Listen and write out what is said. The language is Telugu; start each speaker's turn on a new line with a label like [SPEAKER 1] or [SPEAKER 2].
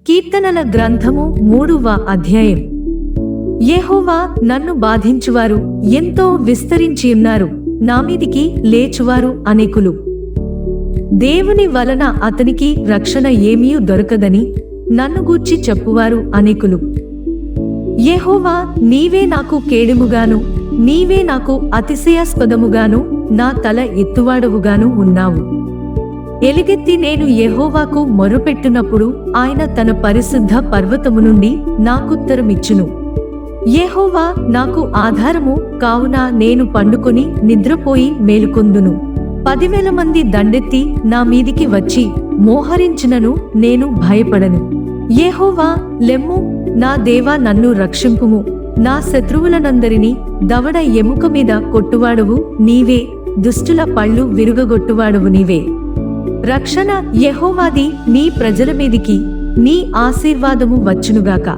[SPEAKER 1] కీర్తనల గ్రంథము 3వ అధ్యాయం. యెహోవా నన్ను బాధించువారు ఎంతో విస్తరించియున్నారు, నామీదికి లేచువారు అనేకులు. దేవుని వలన అతనికి రక్షణ ఏమీయూ దొరకదని నన్ను గూర్చి చెప్పువారు అనేకులు. యెహోవా, నీవే నాకు కేడుముగాను, నీవే నాకు అతిశయాస్పదముగాను, నా తల ఎత్తువాడవుగాను ఉన్నావు. ఎలుగెత్తి నేను యెహోవాకు మొర్రపెట్టునప్పుడు ఆయన తన పరిశుద్ధ పర్వతము నుండి నాకుత్తరమిచ్చును. యెహోవా నాకు ఆధారము కావున నేను పండుకొని నిద్రపోయి మేలుకొందును. 10,000 మంది దండెత్తి నా మీదికి వచ్చి మోహరించినను నేను భయపడను. యెహోవా, లెమ్ము, నా దేవా, నన్ను రక్షింపుము. నా శత్రువులనందరినీ దవడ ఎముక మీద కొట్టువాడవు నీవే, దుష్టుల పళ్ళు విరుగగొట్టువాడవు నీవే. రక్షణ యెహోవాది, నీ ప్రజల మీదికి నీ ఆశీర్వాదము వచ్చునుగాక.